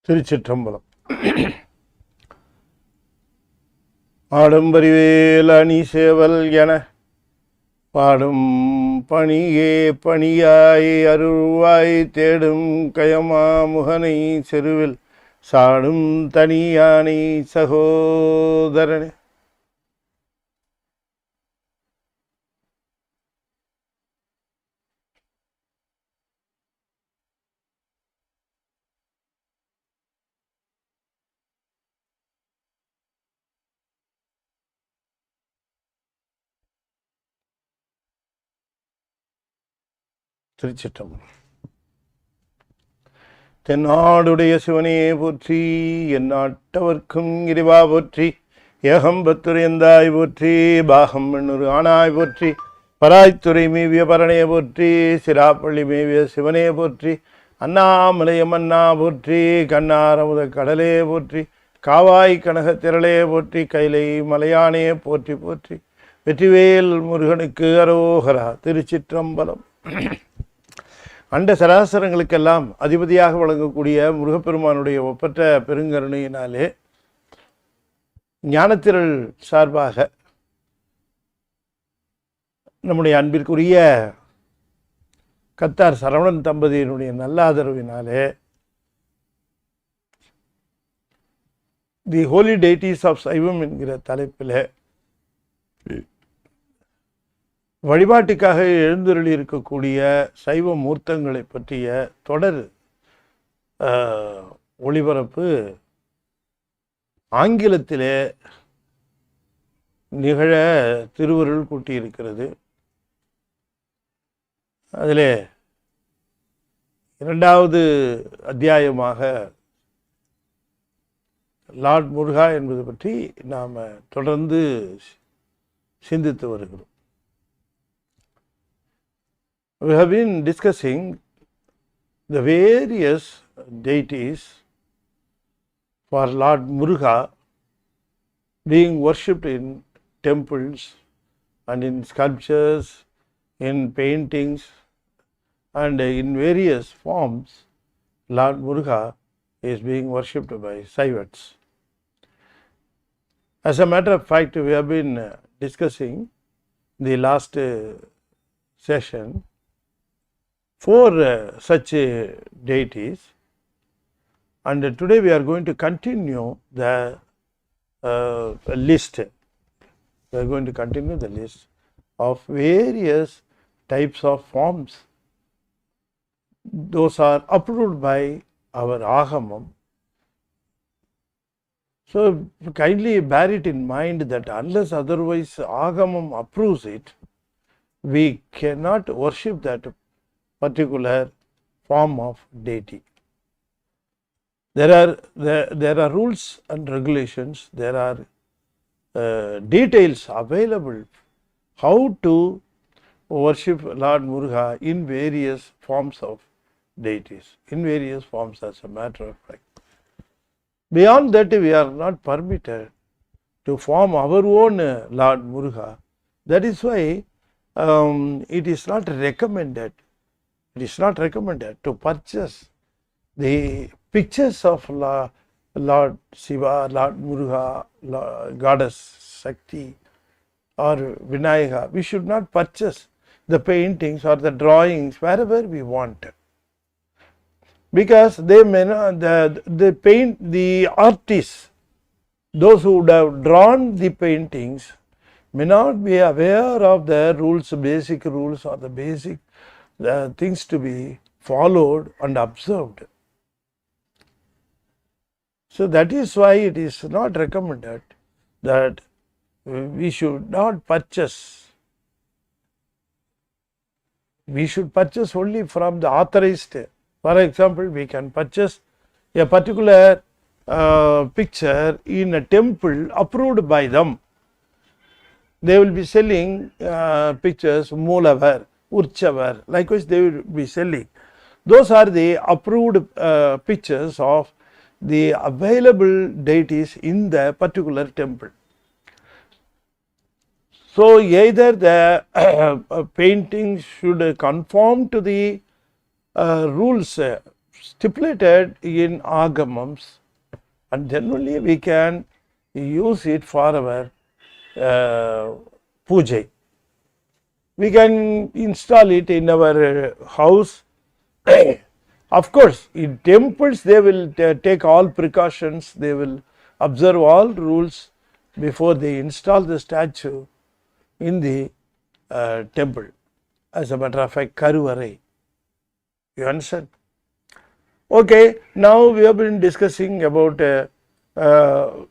திருச்சிற்றம்பலம். ஆடம்பரிவேல் அணி சேவல் என பாடும் பணியே பணியாய் அருள்வாய் தேடும் கயமா முகனை செருவில் சாடும் தனியானை சகோதரனே. திருச்சிற்றம்பலம். தென்னாடுடைய சிவனே போற்றி, என் நாட்டவர்க்கும் இறைவா போற்றி, ஏகம்பத்துரையந்தாய் போற்றி, பாகம் எண்ணூறு ஆனாய் போற்றி, பராய்த்துறை மேவிய பரணைய போற்றி, சிராப்பள்ளி மேவிய சிவனே போற்றி, அண்ணாமலையம் அண்ணா போற்றி, கண்ணாரமுத கடலே போற்றி, காவாய் கனக திரளே போற்றி, கைலை மலையானே போற்றி போற்றி, வெற்றிவேல் முருகனுக்கு அரோகரா. திருச்சிற்றம்பலம். அண்ட சராசரங்களுக்கெல்லாம் அதிபதியாக வழங்கக்கூடிய முருகப்பெருமானுடைய ஒப்பற்ற பெருங்கருணையினாலே ஞானத்திரள் சார்பாக நம்முடைய அன்பிற்குரிய கத்தார் சரவணன் தம்பதியினுடைய நல்ல ஆதரவினாலே தி ஹோலி டெய்டீஸ் ஆஃப் சைவம் என்கிற தலைப்பில் வழிபாட்டுக்காக எழுந்தருளி இருக்கக்கூடிய சைவ மூர்த்தங்களை பற்றிய தொடர் ஒளிபரப்பு ஆங்கிலத்திலே நிகழ திருவருள் கூட்டியிருக்கிறது. அதில் இரண்டாவது அத்தியாயமாக லார்ட் முருகா என்பது பற்றி நாம் தொடர்ந்து சிந்தித்து வருகிறோம். We have been discussing the various deities for Lord Muruga being worshipped in temples and in sculptures, in paintings and in various forms. Lord Muruga is being worshipped by Saivats. As a matter of fact, we have been discussing the last session four such deities, and today we are going to continue the list. We are going to continue the list of various types of forms. Those are approved by our Agamam. So kindly bear it in mind that unless otherwise Agamam approves it, we cannot worship that particular form of deity. There are rules and regulations, there are details available how to worship Lord Muruga in various forms of deities, in various forms as a matter of fact. Beyond that, we are not permitted to form our own Lord Muruga. That is why it is not recommended. It is not recommended to purchase the pictures of Lord Siva, Lord Muruga, Goddess Shakti or Vinayaka. We should not purchase the paintings or the drawings wherever we want, because they may not, the artists, those who would have drawn the paintings, may not be aware of the rules, basic rules or the basic things to be followed and observed. So that is why it is not recommended that we should not purchase. We should purchase only from the authorized. For example, we can purchase a particular picture in a temple approved by them. They will be selling pictures, Moolavar, Urchavar, likewise they will be selling. Those are the approved pictures of the available deities in the particular temple. So either the painting should conform to the rules stipulated in agamams, and then only we can use it for our puja. We can install it in our house. Of course, in temples they will take all precautions, they will observe all rules before they install the statue in the temple. As a matter of fact, karuvarai. You understand? Okay, now we have been discussing about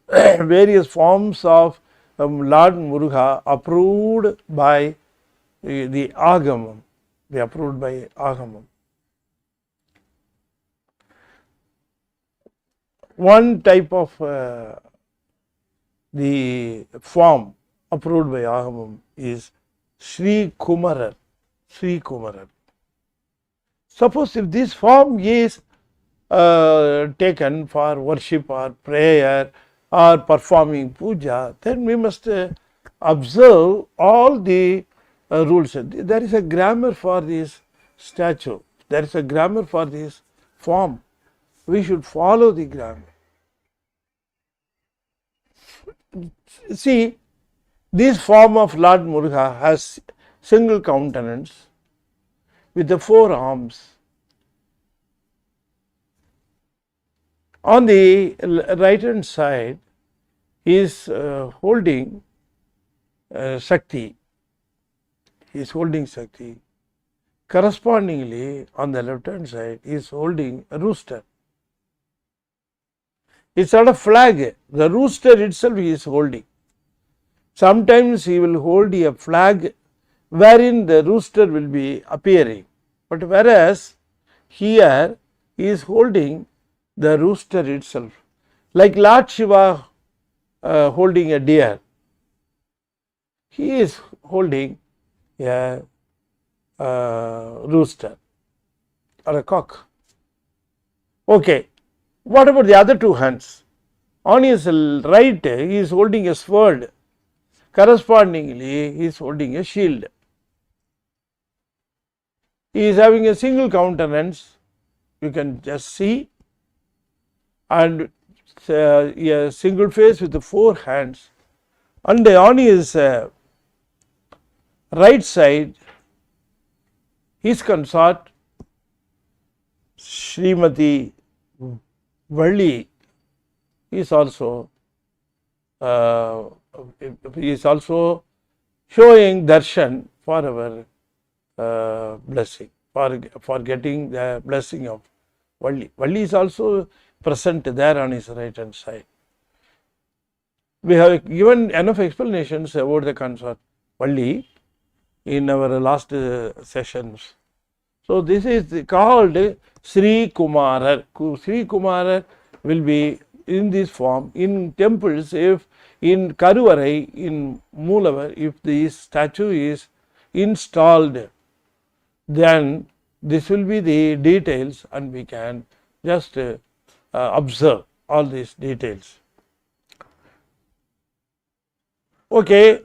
various forms of Lord Muruga approved by the agamam. They approved by agamam. One type of the form approved by agamam is Sri Kumarar. Sri Kumarar. Suppose if this form is taken for worship or prayer or performing puja, then we must observe all the rules. There is a grammar for this statue. There is a grammar for this form. We should follow the grammar. See, this form of Lord Muruga has single countenance with the four arms. On the right hand side, he is holding Shakti. He is holding Shakti. Correspondingly, on the left hand side, he is holding a rooster. It's not a flag. The rooster itself he is holding. Sometimes he will hold a flag wherein the rooster will be appearing. But whereas here he is holding the rooster itself. Like Lord Siva holding a deer, he is holding a rooster or a cock. Okay. What about the other two hands? On his right, he is holding a sword. Correspondingly, he is holding a shield. He is having a single countenance. You can just see, and a single face with the four hands. And on his right side, his consort, Srimati Valli, is also showing darshan for our blessing, for getting the blessing of Valli. Valli is also present there on his right hand side. We have given enough explanations about the consort Valli in our last sessions. So this is called Sri Kumarar. Sri Kumarar will be in this form in temples. If in Karuvarai, in Moolavar, if this statue is installed, then this will be the details, and we can just observe all these details. Okay,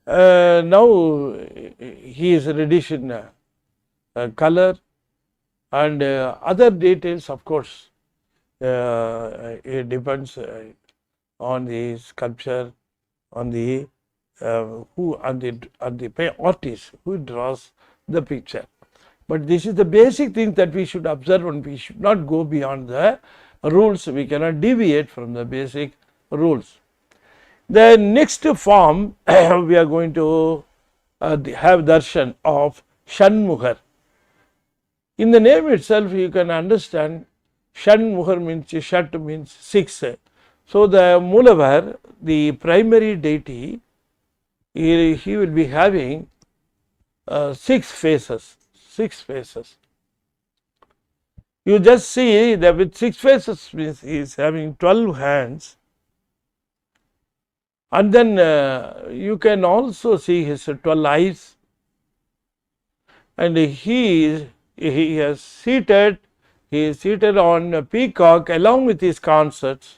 now he is reddish in color, and other details, of course, it depends on the sculpture, on the artist who draws the picture. But this is the basic thing that we should observe, and we should not go beyond the rules. We cannot deviate from the basic rules. The next form we are going to have darshan of Shanmukhar. In the name itself, you can understand Shanmukhar means Shat means 6. So the Moolavar, the primary deity, he will be having 6 faces. 6 faces. You just see that with 6 faces means he is having 12 hands, and then you can also see his 12 eyes, and he is seated on a peacock along with his consorts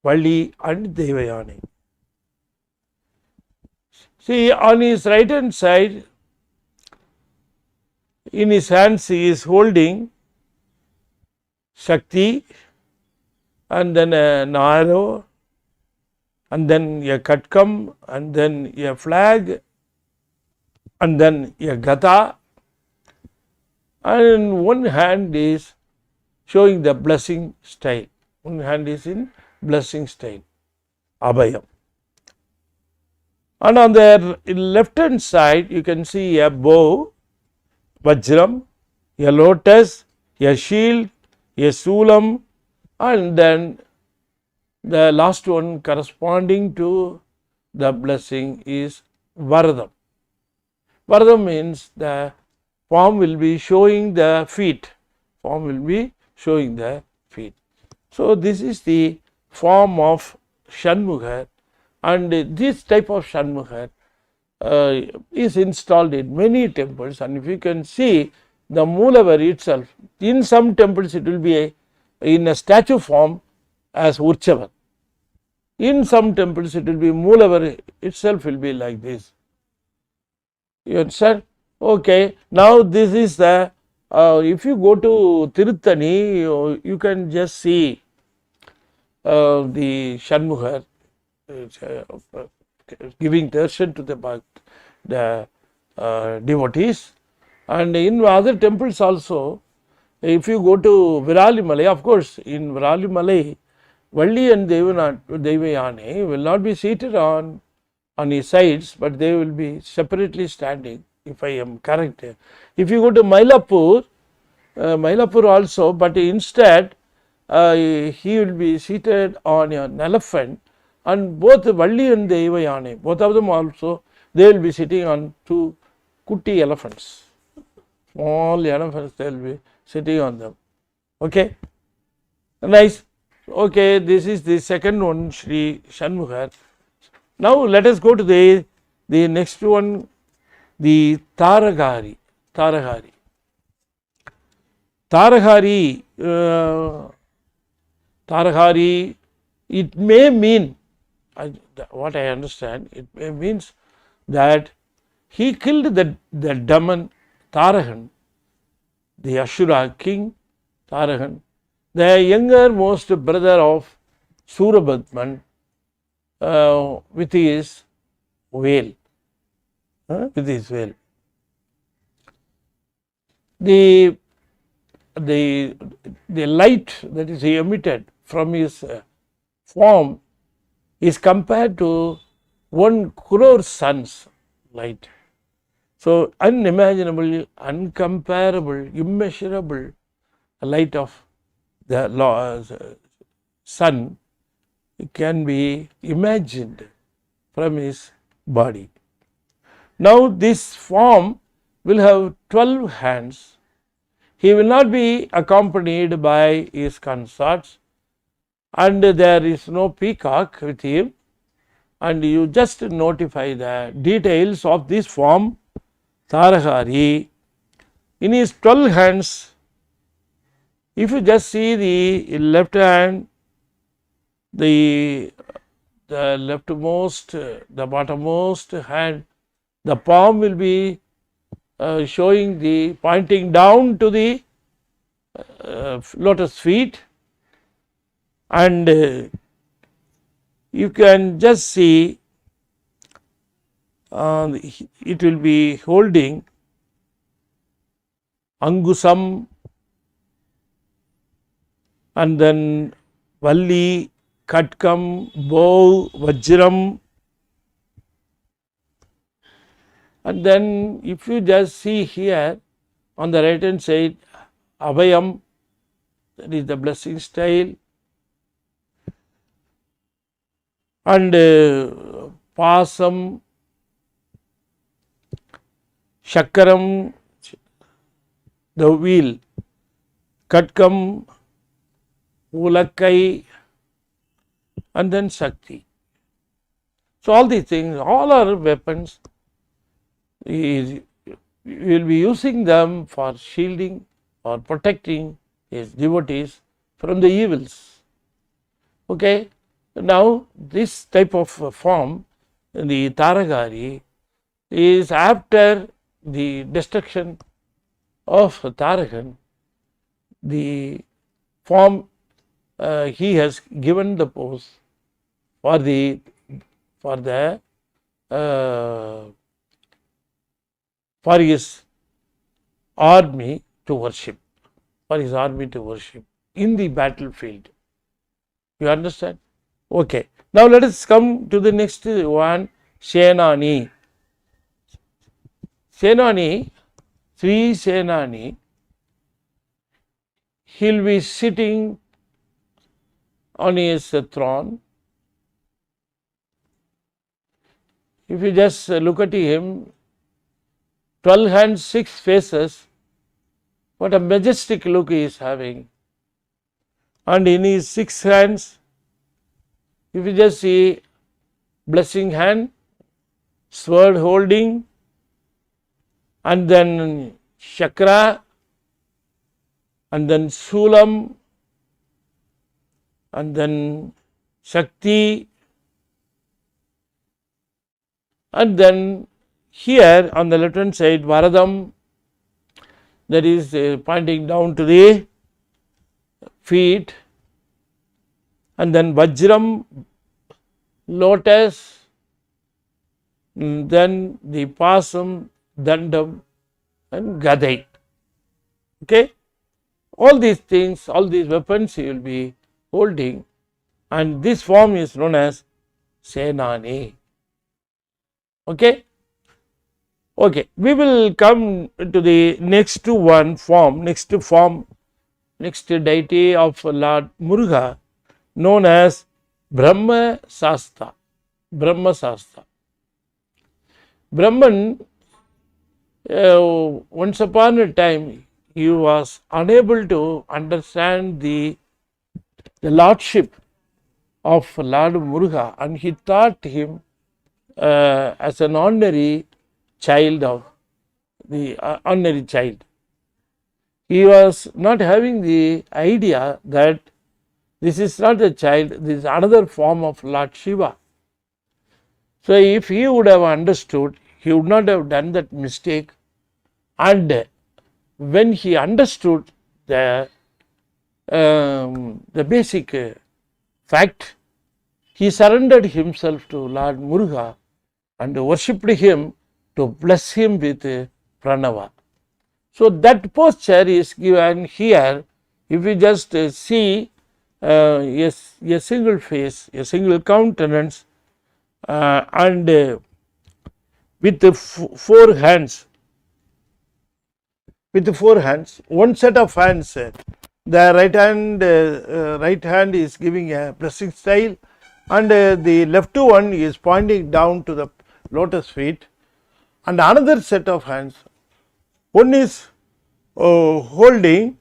Valli and Deivayani. See, on his right hand side, in his hands he is holding Shakti, and then an arrow, and then a katkam, and then a flag, and then a gata, and one hand is showing the blessing style. One hand is in blessing style, abhayam. And on the left hand side, you can see a bow, vajram, a lotus, a shield, a sulam, and then the last one corresponding to the blessing is varadam. Varadam means the form will be showing the feet. Form will be showing the feet. So, this is the form of Shanmukha, and this type of Shanmukha is installed in many temples, and if you can see the Moolavar itself, in some temples it will be in a statue form as Urchavar. In some temples it will be Moolavar itself will be like this. You understand? Okay. Now this is the, if you go to Tirutani, you can just see the Shanmukha giving darshan to the devotees, and in other temples also. If you go to Viralimalai, of course, in Viralimalai, Valli and Deivayani will not be seated on his sides, but they will be separately standing, if I am correct. If you go to Mylapore, Mylapore also, but instead he will be seated on an elephant, and both Valli and Deivayani, both of them also, they will be sitting on two kutti elephants, small elephants, they will be sitting on them. Okay, nice. Okay, this is the second one, Shri Shanmukha. Now let us go to the next one, the Taragari. Taragari. Taragari, Taragari, it may mean, what I understand, it may means that he killed the demon Tarahan, the Ashura king Tarahan, the younger most brother of Surabadman, with his veil. With his veil. The light that is emitted from his form is compared to 1 crore suns light. So, unimaginable, uncomparable, immeasurable light of the sun can be imagined from his body. Now, this form will have 12 hands. He will not be accompanied by his consorts, and there is no peacock with him, and you just notify the details of this form Tarahari. In his 12 hands, if you just see the left hand, the leftmost, the bottommost hand, the palm will be showing the pointing down to the lotus feet, and you can just see it will be holding Angusam, and then Valli, Katkam, bow, Vajram, and then if you just see here on the right hand side, Abhayam, that is the blessing style, and Pasam, Shakaram, the wheel, Katkam, Ulakkai, and then Shakti. So, all these things, all are weapons. You will be using them for shielding or protecting his devotees from the evils. Okay. Now, this type of form, the Taragari, is after the destruction of Tarakan, the form he has given the pose for the for his army to worship, in the battlefield. You understand? Okay. Now let us come to the next one, Senani. Senani, Sri Senani, he will be sitting on his throne. If you just look at him, 12 hands, 6 faces, what a majestic look he is having. And in his 6 hands, if you just see blessing hand, sword holding, and then chakra, and then sulam, and then shakti, and then here on the left hand side Varadam, that is pointing down to the feet, and then Vajram, lotus, then the Pasam, Dandam, and Gadai. Okay? All these things, all these weapons he will be holding, and this form is known as Senani. Okay? Okay, we will come to the next deity of Lord Muruga, known as Brahma Sasta. Brahman, once upon a time, he was unable to understand the lordship of Lord Muruga, and he thought him as an ordinary child of the ordinary child. He was not having the idea that this is not a child, this is another form of Lord Siva. So if he would have understood, he would not have done that mistake, and when he understood the basic fact, he surrendered himself to Lord Muruga and worshipped him to bless him with pranava. So that posture is given here. If you just see a single face, a single countenance, and with the 4 hands, one set of hands, the right hand is giving a blessing style, and the left one is pointing down to the lotus feet, and another set of hands, one is holding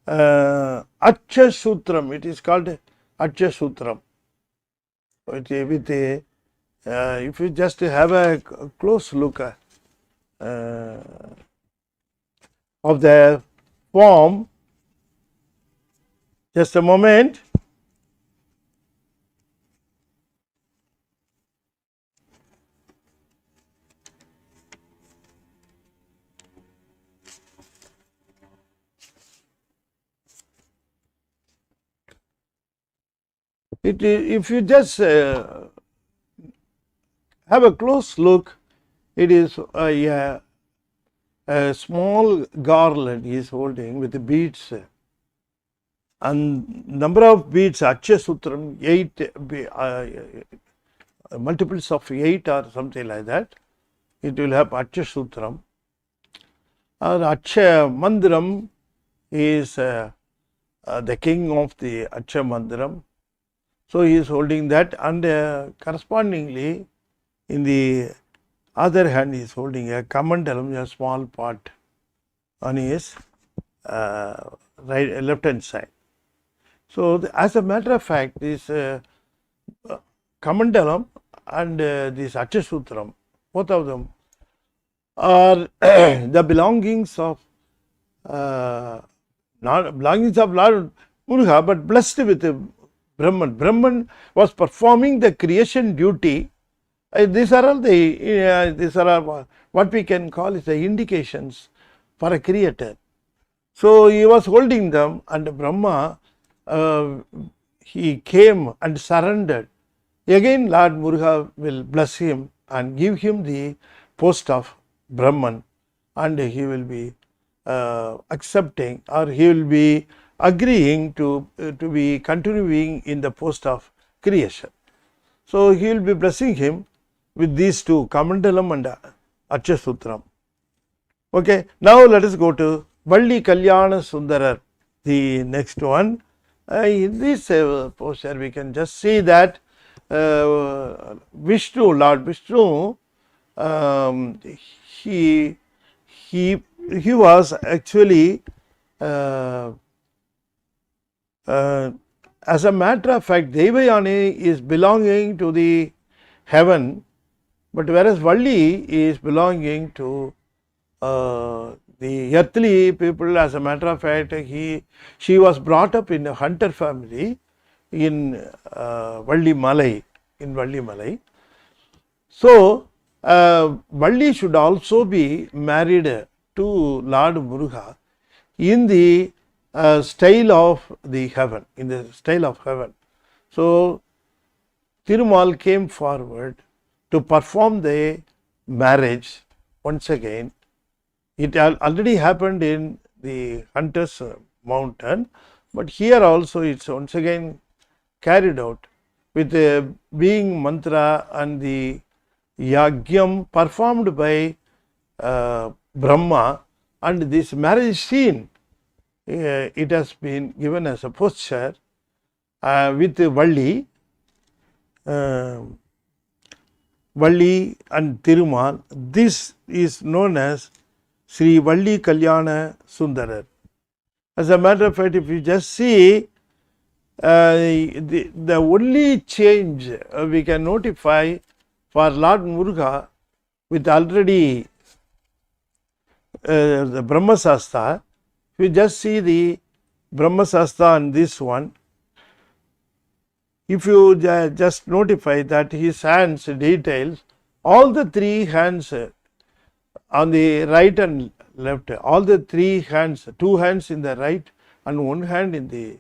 Acha Sutram. It is called Acha Sutram. If you just have a close look of the form, just a moment. If you just have a close look, it is a small garland he is holding with the beads, and number of beads, Acha Sutram, 8 multiples of 8 or something like that. It will have Acha Sutram. Acha Mandiram is the king of the Acha Mandiram. So he is holding that, and correspondingly in the other hand he is holding a kamandalam, a small pot on his left hand side. So as a matter of fact, this kamandalam and this Achasutram, both of them are the belongings of not belongings of Lord Muruga, but blessed with Brahman. Brahman was performing the creation duty. These are all what we can call is the indications for a creator. So he was holding them, and Brahma, he came and surrendered. Again Lord Muruga will bless him and give him the post of Brahman, and he will be accepting, or he will be agreeing to be continuing in the post of creation. So he will be blessing him with these two, Kamandalam and Archasutram. Okay, now let us go to Valli Kalyana Sundarar, the next one. In this posture, we can just see that Vishnu, Lord Vishnu, he was actually, as a matter of fact, Deivayani is belonging to the heaven, but whereas Valli is belonging to the earthly people. As a matter of fact, she was brought up in a hunter family in Valli Malai, So Valli should also be married to Lord Muruga in the style of the heaven, So Thirumal came forward to perform the marriage once again. It already happened in the Hunter's Mountain, but here also it's once again carried out with being mantra and the yagyam performed by Brahma, and this marriage scene, it has been given as a posture with Valli, Valli and Thirumal. This is known as Sri Valli Kalyana Sundarar. As a matter of fact, if you just see, the only change we can notify for Lord Muruga with already the Brahmasastra, if you just see the Brahmasastra and this one, if you just notify that his hands details, all the three hands on the right and left, all the three hands, two hands in the right and one hand in the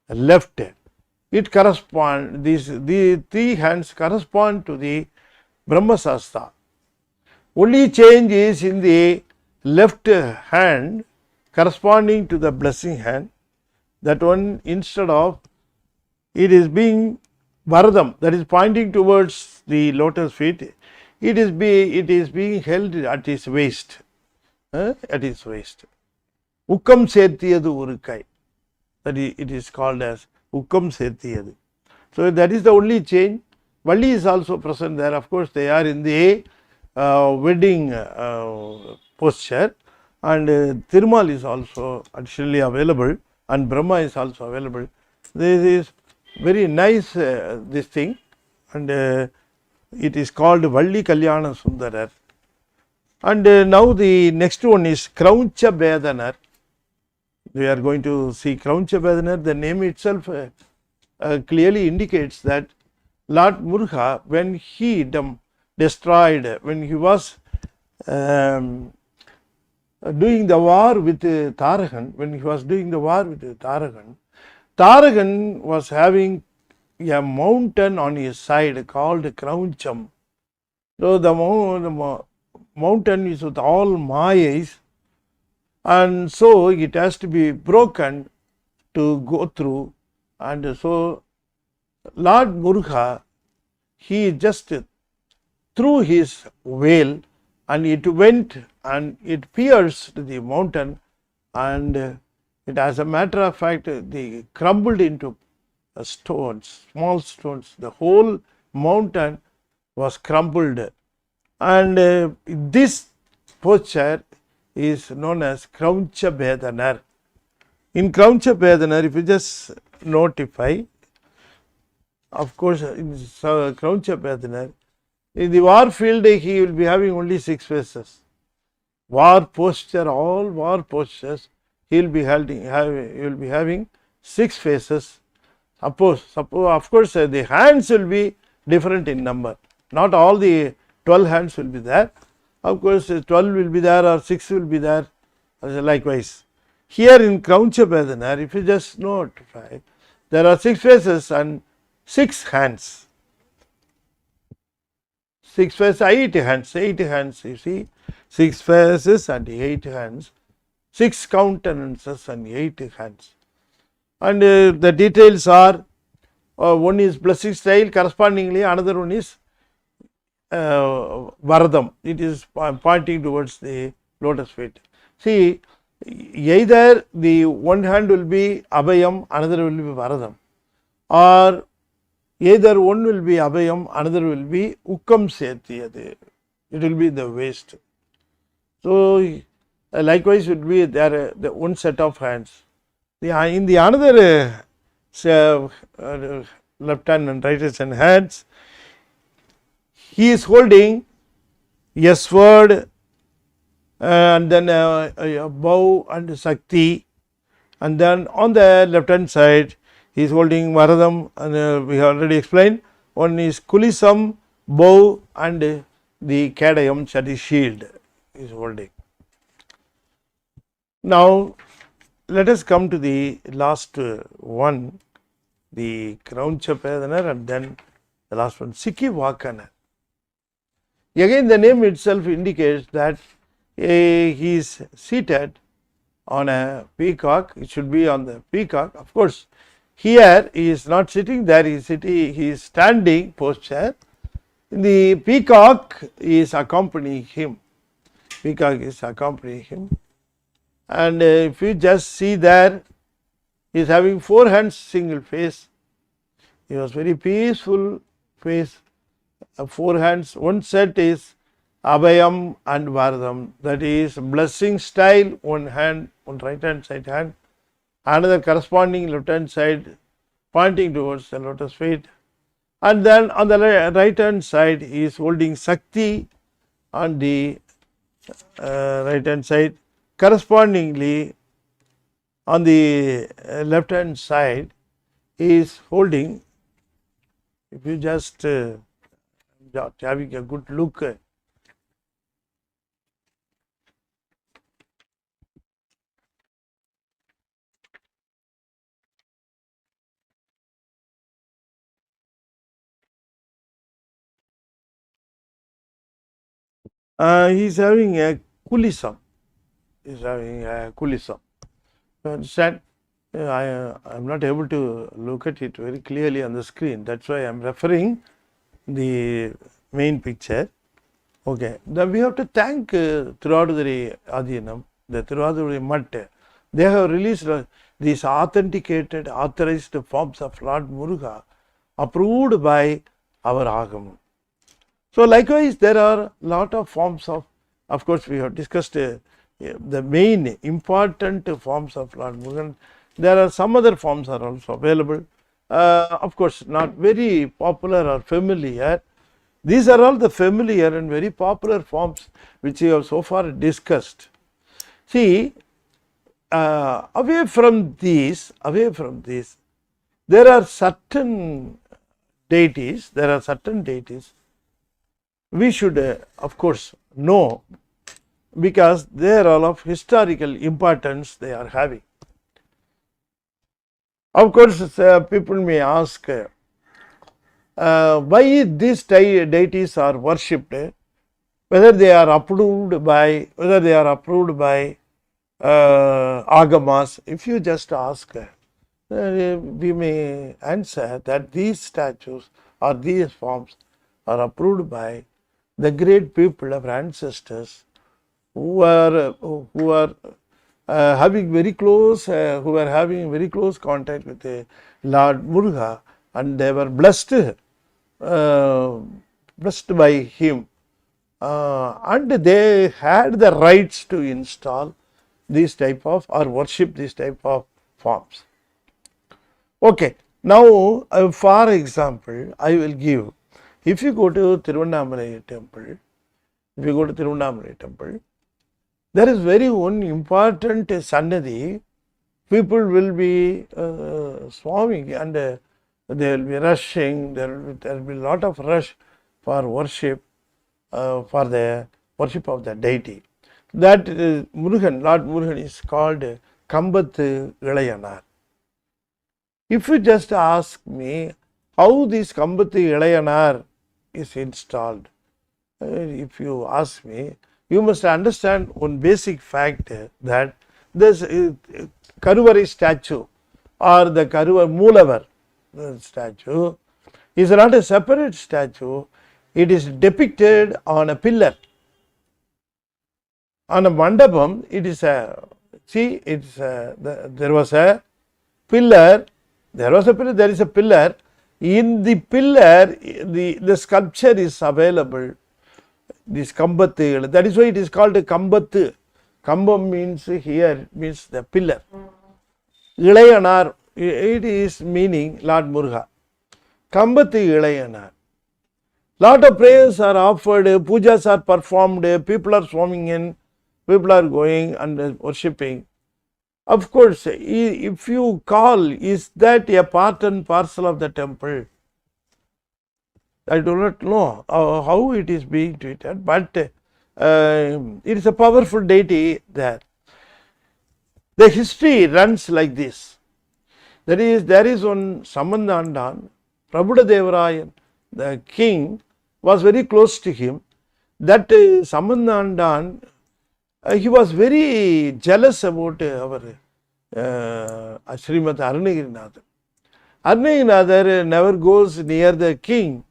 left, it corresponds, the three hands correspond to the Brahmasastra. Only change is in the left hand corresponding to the blessing hand. That one, instead of it is being Varadam, that is pointing towards the lotus feet, it is being held at his waist, Ukkam Serthiyadu Urukai, that it is called as Ukkam Serthiyadu. So that is the only change. Valli is also present there. Of course, they are in the wedding posture, and Thirumal is also additionally available, and Brahma is also available. This is very nice this thing, and it is called Valli Kalyana Sundarar. And now the next one is Krauncha Bedanar. We are going to see Krauncha Bedanar. The name itself clearly indicates that Lord Muruga, when he destroyed, when he was doing the war with Tarakan, Tarakan was having a mountain on his side called Krauncham. So the mountain is with all mayas, and so it has to be broken to go through, and so Lord Muruga, he just threw his veil and it went and it pierced the mountain, and it, as a matter of fact, they crumbled into stones, small stones. The whole mountain was crumbled, and this posture is known as Krauncha Bedanar. In Krauncha Bedanar, if you just notify, of course, in Krauncha Bedanar, in the war field, he will be having only 6 faces. War posture, all war postures, he will be having 6 faces. Suppose, of course, the hands will be different in number. Not all the 12 hands will be there. Of course, 12 will be there or 6 will be there, likewise. Here in Krauncha Bedanar, if you just notify, there are 6 faces and 6 hands. 6 faces, 8 hands, 8 hands, you see, 6 faces and 8 hands, 6 countenances and 8 hands. And the details are, one is blessing style, correspondingly another one is Varadam. It is pointing towards the lotus feet. See, either the one hand will be Abhayam, another will be Varadam, or either one will be Abhayam, another will be Ukkam Seti, it will be the waist. So, likewise would be there the one set of hands. In the another left hand and right hand hands, he is holding a sword and then a bow and Sakti, and then on the left hand side he is holding Varadam, and we have already explained, one is Kulisam, bow, and the Kadayam, that is shield, is holding. Now let us come to the last one, the Krauncha Pedanar, and then the last one, Sivakumar. Again, the name itself indicates that he is seated on a peacock. It should be on the peacock. Of course, here he is not sitting there, he is standing posture. The peacock is accompanying him. Peacock is accompanying him. And if you just see there, he is having 4 hands, single face. He was very peaceful face. 4 hands, one set is Abhayam and Varadam, that is blessing style, one hand, one right hand side hand, another corresponding left hand side pointing towards the lotus feet, and then on the right hand side he is holding Sakti on the right hand side. Correspondingly on the left hand side he is holding, if you just having a good look, he is having a kulisam. He is having a kulisam. You understand? I am not able to look at it very clearly on the screen. That's why I am referring the main picture. Okay. Then we have to thank Tiruvaduri Adhinam, the Tiruvaduri Mutt. They have released these authenticated, authorized forms of Lord Muruga approved by our Agam. So, likewise, there are lot of forms of course, we have discussed the main important forms of Lord Murugan. There are some other forms are also available. Of course, not very popular or familiar. These are all the familiar and very popular forms which we have so far discussed. See, away from these, there are certain deities, we should of course know, because they are all of historical importance they are having. Of course, people may ask why these deities are worshipped, whether they are approved by agamas. If you just ask, we may answer that these statues or these forms are approved by the great people of our ancestors who are having very close contact with the Lord Muruga, and they were blessed by him, and they had the rights to install these type of or worship these type of forms. Okay, now for example, I will give, if you go to Tiruvannamalai temple, there is very one important Sannadhi. People will be swarming and they will be rushing. There will be a lot of rush for worship, for the worship of the deity. That Lord Murugan is called Kambathu Ilayanar. If you just ask me how this Kambathu Ilayanar is installed, if you ask me, you must understand one basic fact that this Karuvari statue or the Karuvar Moolavar statue is not a separate statue, it is depicted on a pillar. On a mandapam, it is a, see, it's there was a pillar, there is a pillar. In the pillar, the sculpture is available. This Kambathu, that is why it is called a Kambathu. Kambam means here, means the pillar. Ilayanar, it is meaning Lord Muruga. Kambathu Ilayanar. Lot of prayers are offered, pujas are performed, people are swarming in, people are going and worshipping. Of course, if you call, is that a part and parcel of the temple? I do not know how it is being treated, but it is a powerful deity there. The history runs like this. That is, there is one Sambandhandan, Prabhupada Devarayan, the king, was very close to him. That Sambandhandan, he was very jealous about our Srimati Arunagirinathan. Arunagirinathan never goes near the king.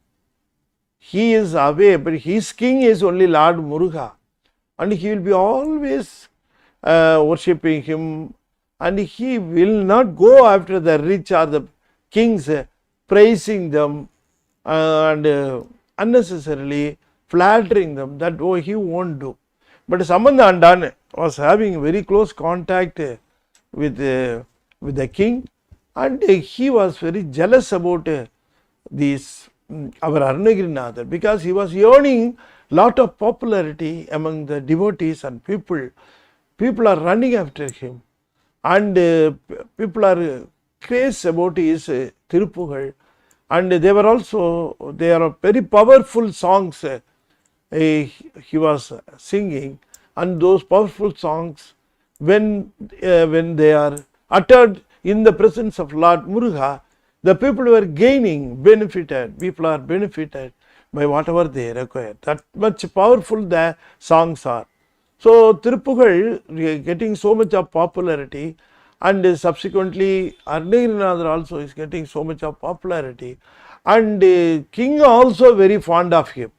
He is away, but his king is only Lord Muruga, and he will be always worshipping him, and he will not go after the rich or the kings, praising them and unnecessarily flattering them. That he won't do. But Sambandhandan was having very close contact with the king, and he was very jealous about these our Arunagirinathan, because he was earning lot of popularity among the devotees and people. People are running after him, and people are crazed about his Tirupugal, and they are very powerful songs he was singing, and those powerful songs, when they are uttered in the presence of Lord Muruga, the people were gaining, benefited, people are benefited by whatever they require. That much powerful the songs are. So Tirupugal getting so much of popularity, and subsequently Arunagirinathan also is getting so much of popularity, and king also very fond of him.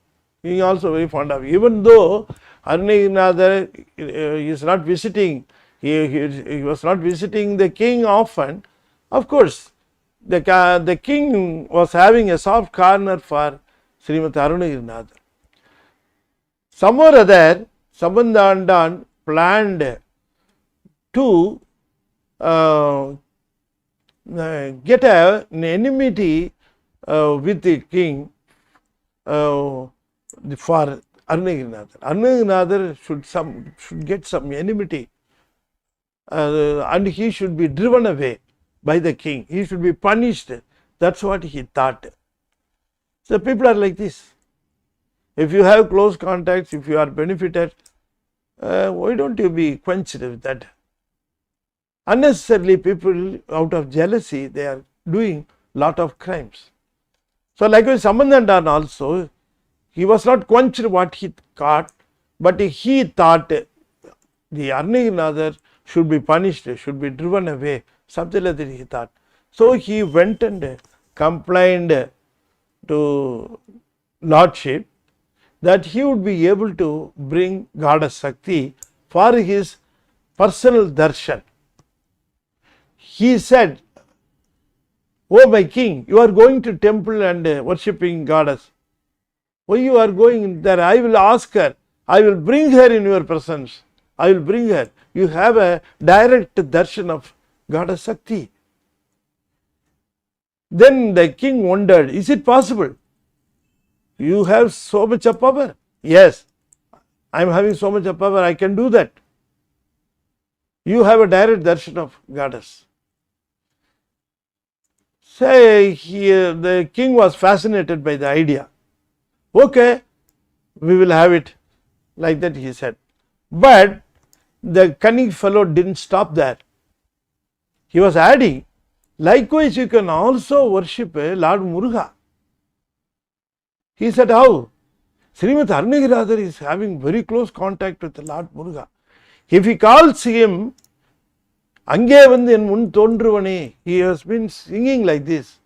King also very fond of him. Even though Arunagirinathan is not visiting, he was not visiting the king often. Of course, the king was having a soft corner for Srimati Arunagirinathan. Some or other, Sambandhandan planned to get an enmity with the king for Arunagirinathan. Arunagirinathan should get some enmity, and he should be driven away by the king. He should be punished. That's what he thought. So people are like this. If you have close contacts, if you are benefited, why don't you be quenched with that? Unnecessarily, people out of jealousy, they are doing lot of crimes. So likewise, Sambandhandan also, he was not quenched what he caught, but he thought the Arunagirinathan should be punished, should be driven away, something like that he thought. So he went and complained to Lordship that he would be able to bring Goddess Shakti for his personal darshan. He said, "Oh my king, you are going to temple and worshipping goddess. Why you are going there? I will ask her. I will bring her in your presence. I will bring her. You have a direct darshan of Goddess Shakti." Then the king wondered, is it possible? You have so much of power. Yes, I am having so much of power, I can do that. You have a direct darshan of goddess. Say, the king was fascinated by the idea. Okay, we will have it. Like that he said. But the cunning fellow didn't stop there. he was adding, likewise you can also worship Lord Muruga. He said, how? Srimati Arunagirikar is having very close contact with Lord Muruga. If he calls him, Ange vandu en mun thondruvane, he has been singing like this.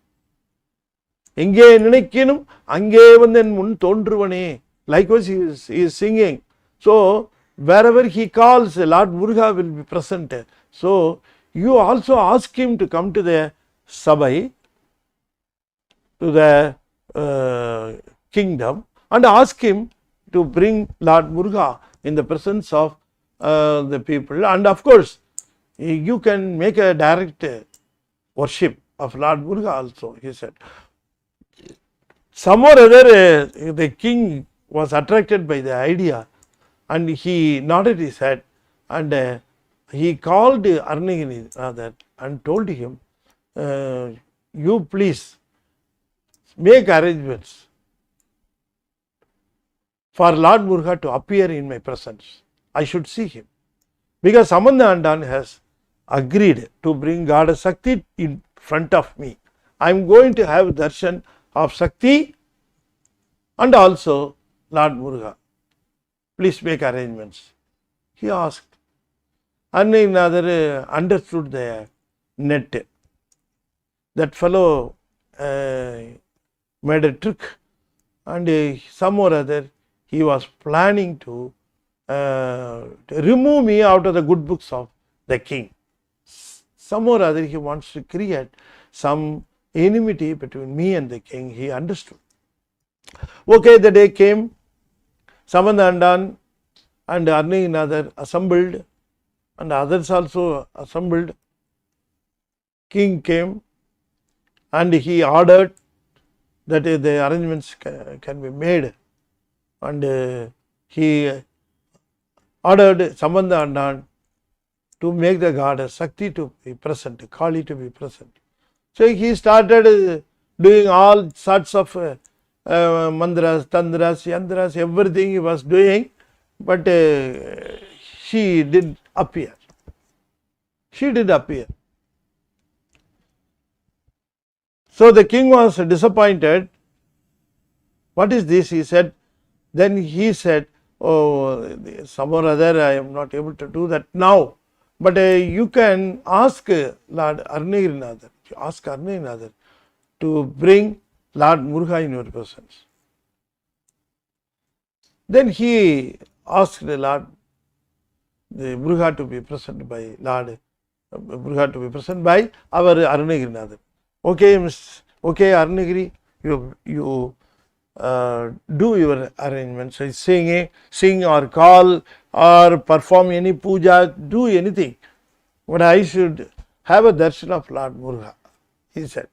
Enge ninaikinum, ange vandu en mun thondruvane. Likewise he is singing. So wherever he calls, Lord Muruga will be present. So you also ask him to come to the Sabai, to the kingdom, and ask him to bring Lord Muruga in the presence of the people. And of course, you can make a direct worship of Lord Muruga also, he said. Some or other, the king was attracted by the idea, and he nodded his head, and he called Arunagirikar and told him, you please make arrangements for Lord Muruga to appear in my presence. I should see him. Because Samantha Andan has agreed to bring Goddess Shakti in front of me. I am going to have darshan of Shakti and also Lord Muruga. Please make arrangements. He asked. Arunagirikar understood the net. That fellow made a trick, and some or other he was planning to remove me out of the good books of the king. Some or other he wants to create some enmity between me and the king. He understood. Okay, the day came. Samantha Andan and Arunagirikar assembled, and others also assembled. King came and he ordered that the arrangements can be made, and he ordered Samantha Andan to make the goddess Shakti to be present, Kali to be present. So he started doing all sorts of mandras, tandras, yantras, everything he was doing, but she did appear. She did appear. So the king was disappointed. What is this? He said. Then he said, oh, some or other I am not able to do that now. But you can ask Lord Arunagirikar, ask Arunagirikar to bring Lord Muruga in your presence. Then he asked the Lord Muruga to be present by Lord Muruga to be present by our Arunagirikar. Okay, okay, Arunagiri, you do your arrangements, sing or call or perform any puja, do anything. But I should have a darshan of Lord Muruga, he said.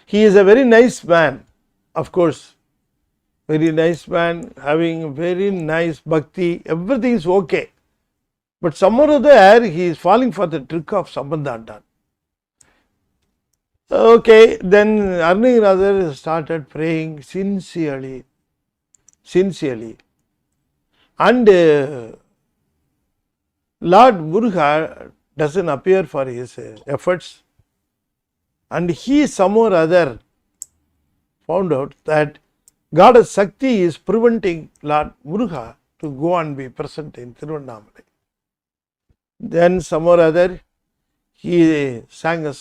He is a very nice man, of course, very nice man, having very nice bhakti, everything is okay. But somewhere or there he is falling for the trick of Samantha Andan. Okay, then Arunagirikar started praying sincerely, and Lord Muruga doesn't appear for his efforts, and he some or other found out that Goddess Shakti is preventing Lord Muruga to go and be present in Tiruvannamalai. Then some or other he sang a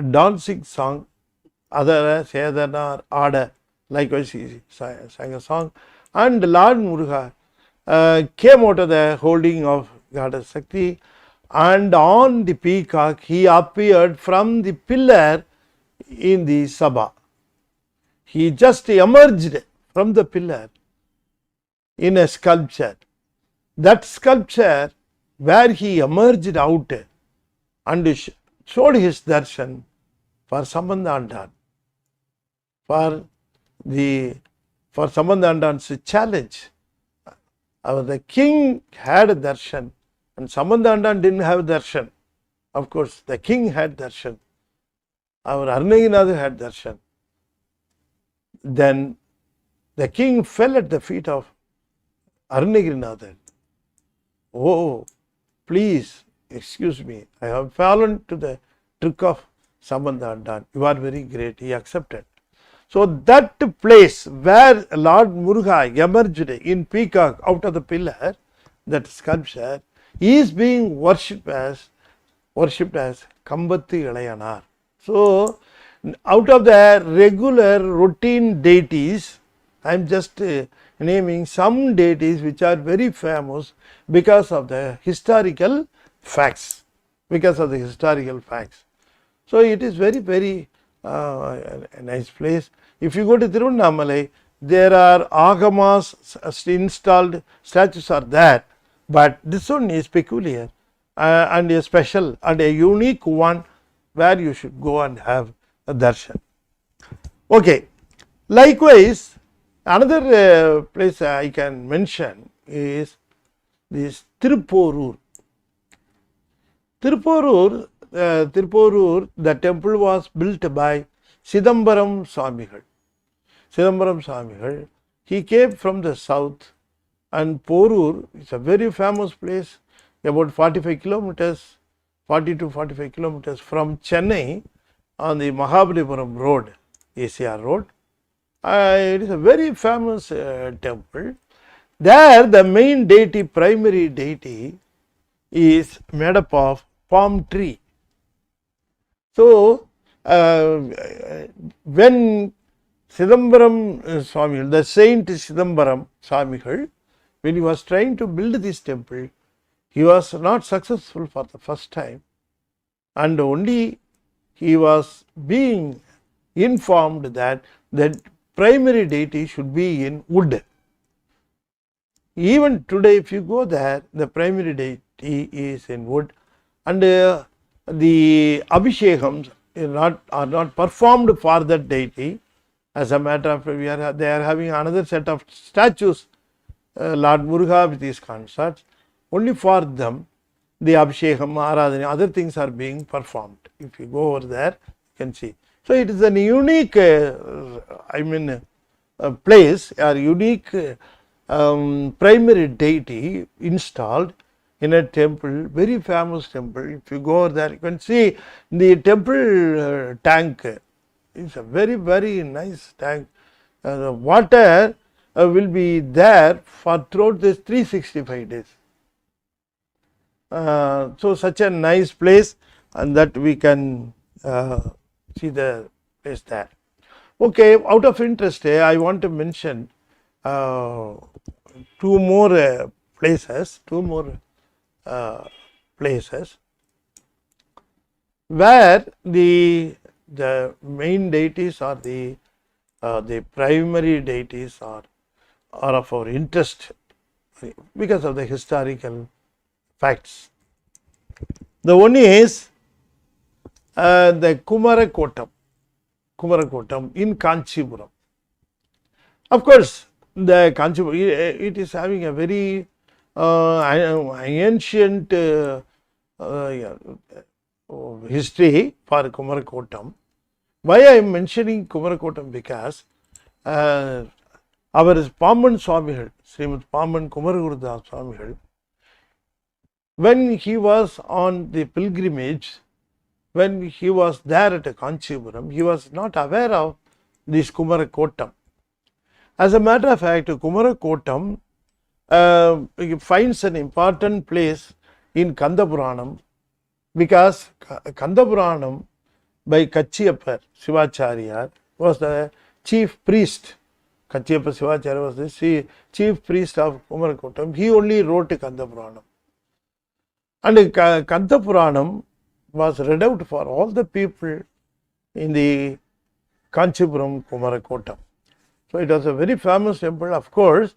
dancing song, Adara, Sedana, Ada, likewise he sang a song, and Lord Muruga came out of the holding of Goddess Shakti, and on the peacock he appeared from the pillar in the Sabha. He just emerged from the pillar in a sculpture. That sculpture where he emerged out and showed his darshan for Samantha Andan, for Samantha Andan's challenge. The king had a darshan and Samantha Andan didn't have darshan. Of course, the king had darshan. Our Arunagirikar had darshan. Then the king fell at the feet of Arunagirikar. Oh, please, excuse me, I have fallen to the trick of Sambandha Andan. You are very great. He accepted. So that place where Lord Muruga emerged in peacock out of the pillar, that sculpture, is being worshipped as Kambatti Ilayanar. So out of the regular routine deities, I am just naming some deities which are very famous because of the historical facts. So it is very, very a nice place. If you go to Tiruvannamalai, there are agamas installed, statues are there, but this one is peculiar and a special and a unique one where you should go and have a darshan. Okay. Likewise, another place I can mention is this Tiruporur. Tiruporur, the temple was built by Sidambaram Swamigal. He came from the south, and Porur is a very famous place, about 40 to 45 kilometers from Chennai on the Mahabalipuram road, ACR road. It is a very famous temple. There the main deity, primary deity, is made up of palm tree. So when Sidambaram Swamigal, the saint Sidambaram Swamigal, when he was trying to build this temple, he was not successful for the first time, and only he was being informed that the primary deity should be in wood. Even today, if you go there, the primary deity is in wood, and the abhishekams are not performed for that deity. As a matter of fact, they are having another set of statues, Lord Muruga with his consorts. Only for them, the abhishekam, aradhana, other things are being performed. If you go over there, you can see. So it is a unique, place, a unique primary deity installed in a temple, very famous temple. If you go over there, you can see the temple tank. It's a very, very nice tank. The water will be there for throughout this 365 days. So such a nice place, and that we can see the place there. Okay, out of interest, I want to mention two more places where the main deities or the primary deities are of our interest because of the historical facts. The one is the Kumarakotam in Kanchipuram. Of course, the Kanchipuram, it is having a very ancient history for Kumarakotam. Why I am mentioning Kumarakotam? Because our Pamban Swamigal, Srimad Pamban Kumaragurudasa Swamigal, when he was on the pilgrimage, when he was there at Kanchipuram, he was not aware of this Kumarakotam. As a matter of fact, Kumarakotam finds an important place in Kandapuranam, because Kandapuranam by Kachiyappa Sivacharya was the chief priest. Kachiyappa Sivacharya was the chief priest of Kumarakotam. He only wrote Kandapuranam. And Kandapuranam was read out for all the people in the Kanchipuram Kumarakotam. So it was a very famous temple, of course.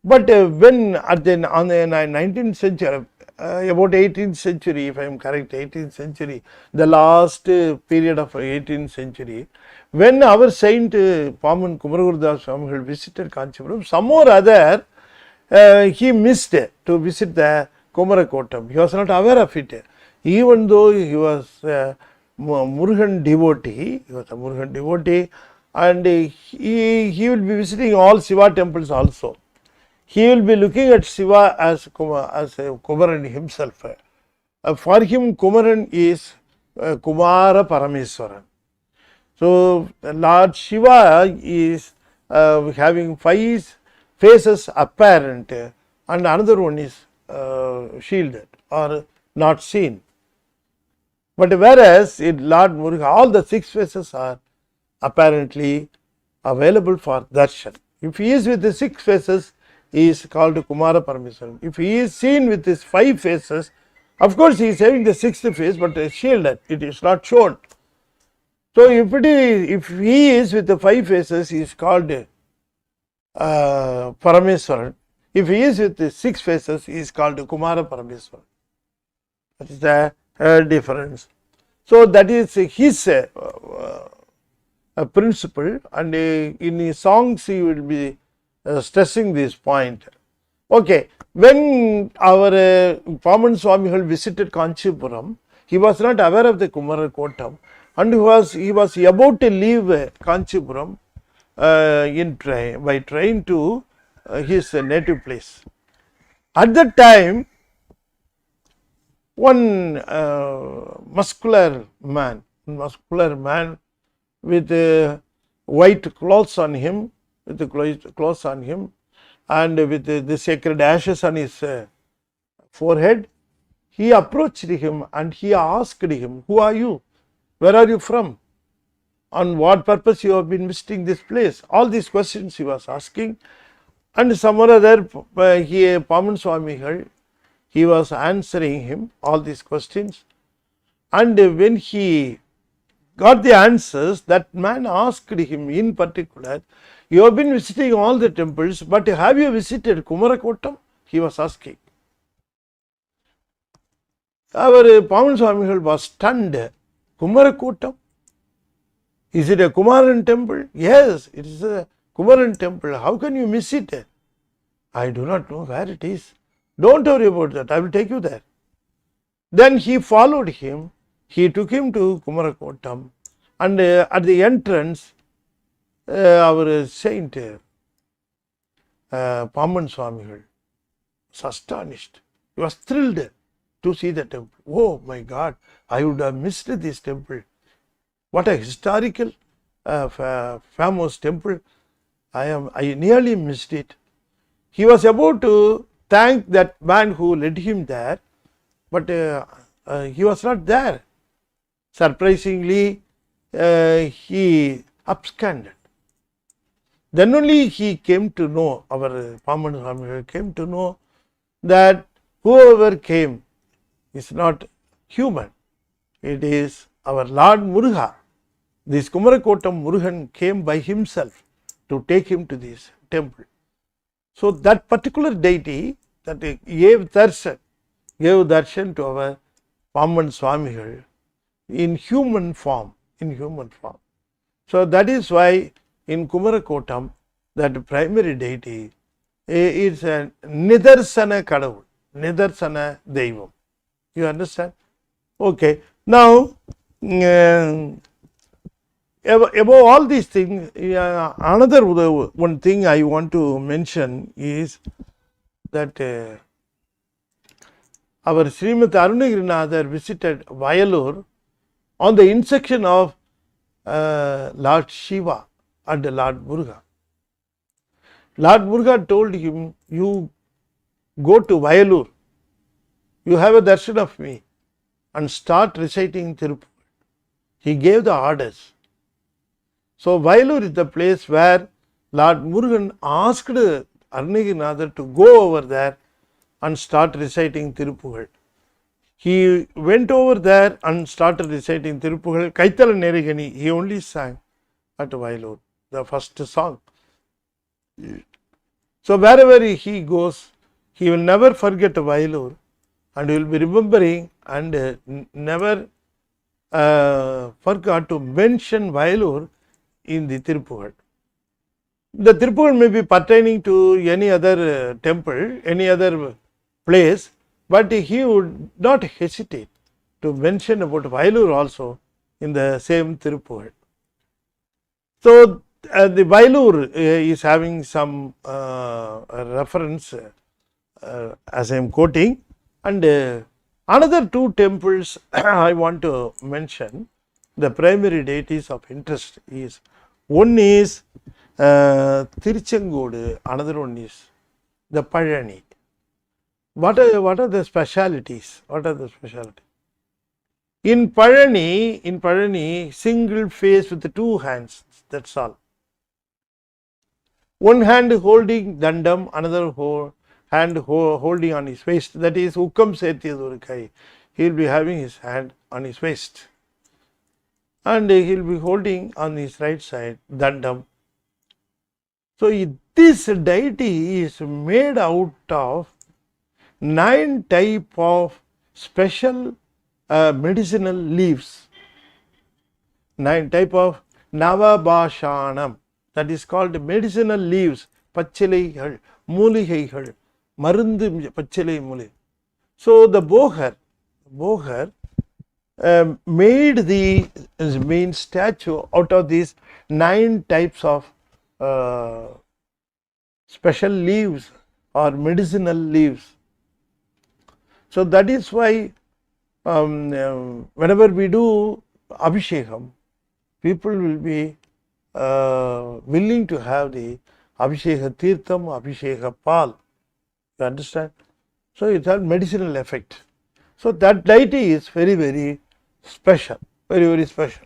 But when on the 19th century, about 18th century, if I am correct, 18th century, the last period of 18th century, when our saint Pamban Kumaragurudasa Swamigal visited Kanchipuram, some or other he missed to visit the Kumarakotam. He was not aware of it. Even though he was a Murugan devotee, and he will be visiting all Siva temples also. He will be looking at Siva as a Kumaran himself. For him, Kumaran is Kumara Parameswaran. So, Lord Shiva is having 5 faces apparent, and another one is shielded or not seen. But whereas in Lord Muruga, all the 6 faces are apparently available for darshan. If he is with the 6 faces, he is called Kumara Parameswaran. If he is seen with his 5 faces, of course he is having the 6th face, but shielded, it is not shown. So if he is with the 5 faces, he is called Parameswaran. If he is with the 6 faces, he is called Kumara Parameswaran. That is the difference. So that is his principle, and in his songs he will be stressing this point. Okay, when our Paman Swamigal visited Kanchipuram, he was not aware of the Kumarakotam, and he was about to leave Kanchipuram by train to his native place. At that time, one muscular man with white clothes on him, and with the sacred ashes on his forehead, he approached him and he asked him, "Who are you? Where are you from? On what purpose you have been visiting this place?" All these questions he was asking, and some or other Paman Swamigal, he was answering him all these questions, and when he got the answers, that man asked him in particular, "You have been visiting all the temples, but have you visited Kumarakotam?" He was asking. Our Paman Swamigal was stunned. Kumarakotam? Is it a Kumaran temple? Yes, it is a Kumaran temple. How can you miss it? I do not know where it is. Don't worry about that. I will take you there. Then he followed him. He took him to Kumarakotam, and at the entrance, our saint Paman Swamigal was astonished. He was thrilled to see the temple. Oh my God, I would have missed this temple. What a historical, famous temple. I nearly missed it. He was about to thank that man who led him there, but he was not there. Surprisingly, he absconded. Then only he came to know, our Paman Swamigal came to know that whoever came is not human. It is our Lord Muruga. This Kumarakotam Murugan came by himself to take him to this temple. So that particular deity that gave darshan to our Paman Swamigal in human form. So that is why in Kumarakotam, that primary deity is a Nidarsana Kadavul, Nidarsana Deivam. You understand? Okay. Now, above all these things, another one thing I want to mention is that our Srimati Arunagirinathar visited Vayalur on the instruction of Lord Siva and Lord Muruga. Lord Muruga told him, "You go to Vayalur, you have a darshan of me, and start reciting Tirupur." He gave the orders. So Vayalur is the place where Lord Murugan asked Arunagirinathar to go over there and start reciting Tiruppugal. He went over there and started reciting Tiruppugal. Kaithala Nerigani, he only sang at Vayalur, the first song. So wherever he goes, he will never forget Vayalur, and he will be remembering, and never forgot to mention Vayalur in the Tiruppugal. The Tiruppugal may be pertaining to any other temple, any other place, but he would not hesitate to mention about Vayalur also in the same Tiruppugal. So the Vayalur is having some reference, as I am quoting, and Another two temples I want to mention, the primary deities of interest is, one is Tiruchengodu, another one is the Pazhani. What are the specialities? What are the specialities? In Pazhani, single face with two hands, that's all. One hand holding dandam, another hand holding on his waist, that is Ukkam Sethiyadoru Kai. He will be having his hand on his waist and he will be holding on his right side dandam. So this deity is made out of 9 type of special medicinal leaves, 9 type of Navabhashanam, that is called medicinal leaves, Pachilaigal, Muligaigal, Marundu Pachilai Muli. So the Bohar made the main statue out of these 9 types of special leaves or medicinal leaves. So that is why whenever we do Abhishekam, people will be willing to have the Abhisheka Tirtham, Abhisheka Pal. You understand? So it has medicinal effect. So that deity is very, very special, very, very special.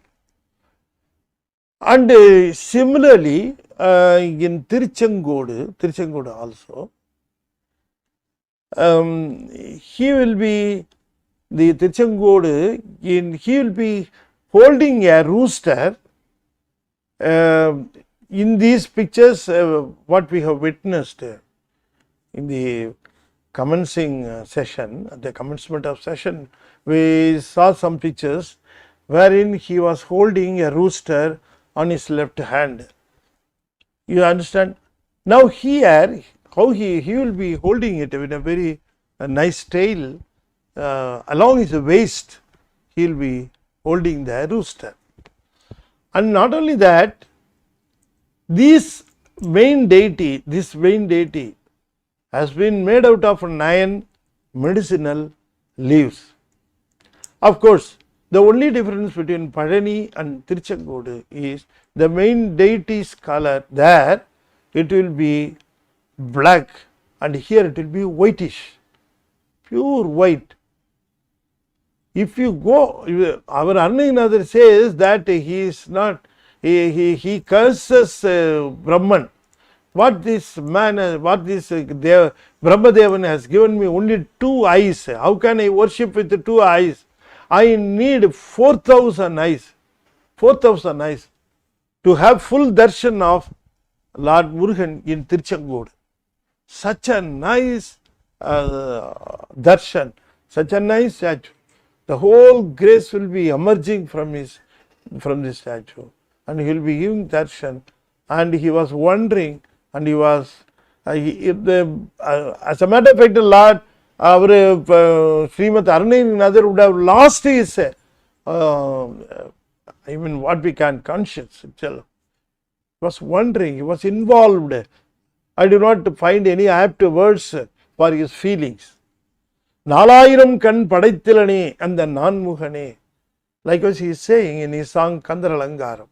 And similarly, in Tiruchengodu also, he will be the Tiruchengodu, he will be holding a rooster. In these pictures, what we have witnessed in the commencing session, at the commencement of session, we saw some pictures wherein he was holding a rooster on his left hand. You understand? Now here, how he will be holding it with a very nice tail along his waist, he will be holding the rooster. And not only that, this main deity has been made out of 9 medicinal leaves. Of course, the only difference between Pazhani and Tiruchengodu is the main deity's color. There it will be black and here it will be whitish, pure white. If you go, our Arnayanathar says that he is not, he curses Brahman. What this man, Brahmadevan has given me only 2 eyes. How can I worship with 2 eyes? I need 4,000 eyes. 4,000 eyes to have full darshan of Lord Murugan in Tiruchengodu. Such a nice darshan, such a nice statue. The whole grace will be emerging from this statue, and he will be giving darshan. And he was wondering, and he was, as a matter of fact, Lord, our Srimad Arnayanathar would have lost his, what we can conscience itself. He was wondering, he was involved. I do not find any apt words for his feelings. Nalayiram kan padaithilane and the Nanmuhane. Likewise, he is saying in his song Kandaralangaram.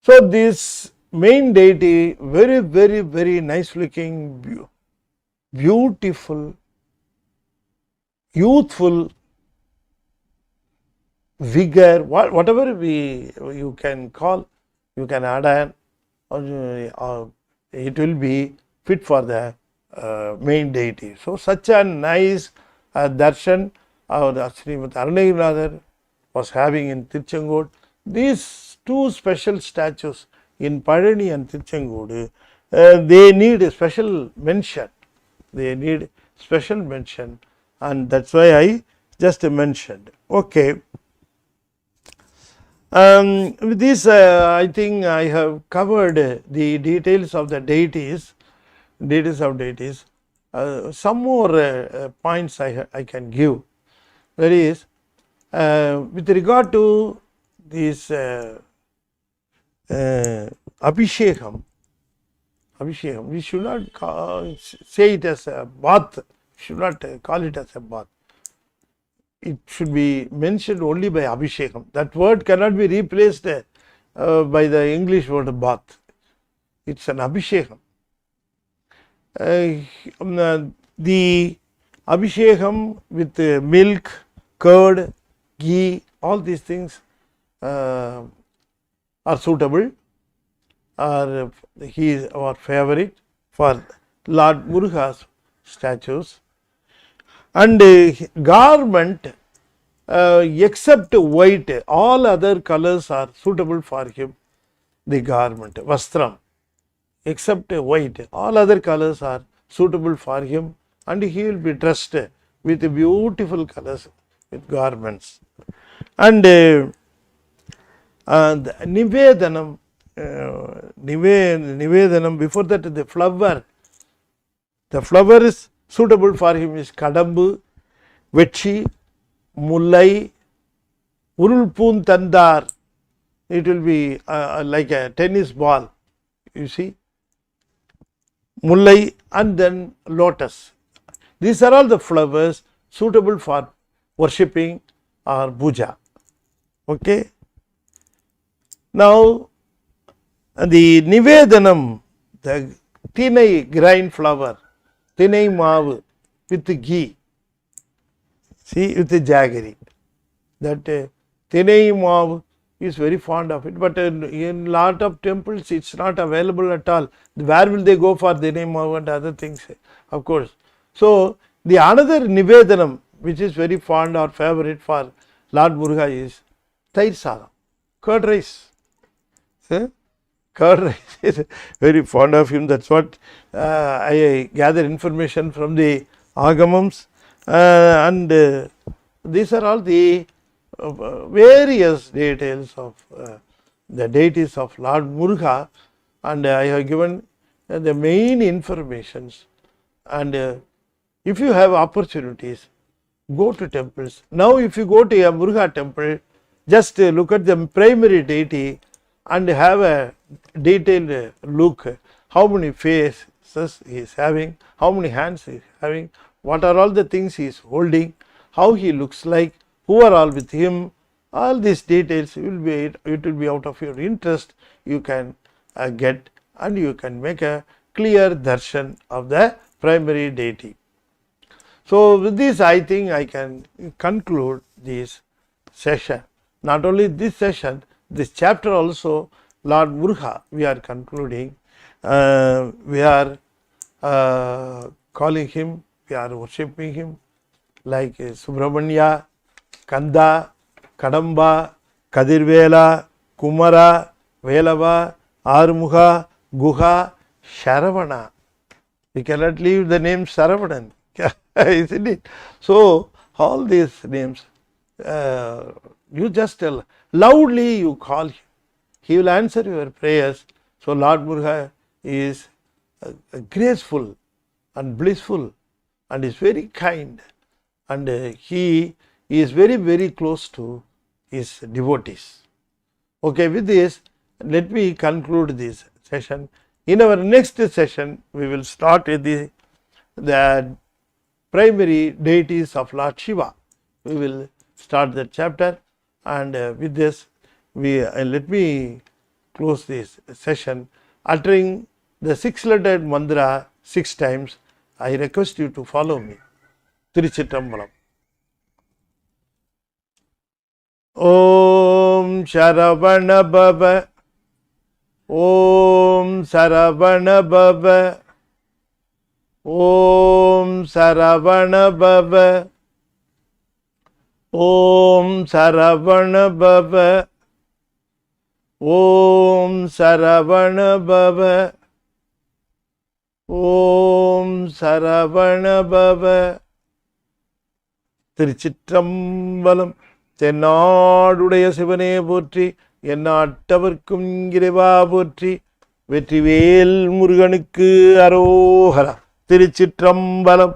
So this main deity, very, very, very nice looking, beautiful, youthful, vigor, whatever you can call, you can add on, or it will be fit for the main deity. So such a nice darshan Srimad Arnayanathar was having in Tiruchengodu. These 2 special statues in Pazhani and Tiruchengodu, they need a special mention. They need special mention, and that's why I just mentioned. Okay. With this, I think I have covered the details of the deities. Some more points I can give. That is, with regard to this Abhishekam, we should not say it as a bath, we should not call it as a bath. it should be mentioned only by Abhishekam. That word cannot be replaced by the English word bath. It's an Abhishekam. The Abhishekam with milk, curd, ghee, all these things are suitable, or he is our favorite for Lord Muruga's statues. And garment, except white, all other colors are suitable for him. The garment, vastram, except white, all other colors are suitable for him, and he will be dressed with beautiful colors, with garments. And Nivedanam, Nivedanam, before that the flower is suitable for him is Kadambu, Vetri, Mullai, Urulpun Tandar. It will be like a tennis ball, you see, Mullai, and then lotus. These are all the flowers suitable for worshipping or puja. Okay. Now, the Nivedanam, the Tinai grain flour, Tinai maavu with ghee, see, with the jaggery. That Tinai maavu is very fond of it, but in lot of temples it's not available at all. Where will they go for Tinai maavu and other things, of course. So, the another Nivedanam which is very fond or favorite for Lord Muruga is Tair Sadam, curd rice. Curd rice is very fond of him. That's what I gather information from the Agamams, and these are all the various details of the deities of Lord Muruga, and I have given the main informations. And if you have opportunities, go to temples. Now, if you go to a Muruga temple, just look at the primary deity and have a detailed look, how many faces he is having, how many hands he is having, what are all the things he is holding, how he looks like, who are all with him. All these details will be, it will be out of your interest, you can get, and you can make a clear darshan of the primary deity. So, with this I think I can conclude this session. Not only this session, this chapter also, Lord Muruga, we are concluding. We are calling him, we are worshipping him like Subramanya, Kanda, Kadamba, Kadirvela, Kumara, Velava, Arumuga, Guha, Sharavana. We cannot leave the name Saravanan, isn't it? So, all these names, you just tell, loudly you call him, he will answer your prayers. So, Lord Muruga is graceful and blissful and is very kind, and he is very, very close to his devotees. Okay, with this, let me conclude this session. In our next session, we will start with the primary deities of Lord Shiva. We will start that chapter, and with this, let me close this session uttering the 6-lettered mantra 6 times. I request you to follow me. Tiruchitrambalam. Om Sharavana Bhava, Om Saravana Bhava, Om Saravana Bhava, Om Saravana Bhava, Om Saravana Bhava, Om Saravana Bhava. Tiruchitrambalam. தென்னாடுடைய சிவனே போற்றி, எந்நாட்டவர்க்கும் இறைவா போற்றி, வெற்றிவேல் முருகனுக்கு அரோகரா. திருச்சிற்றம்பலம்.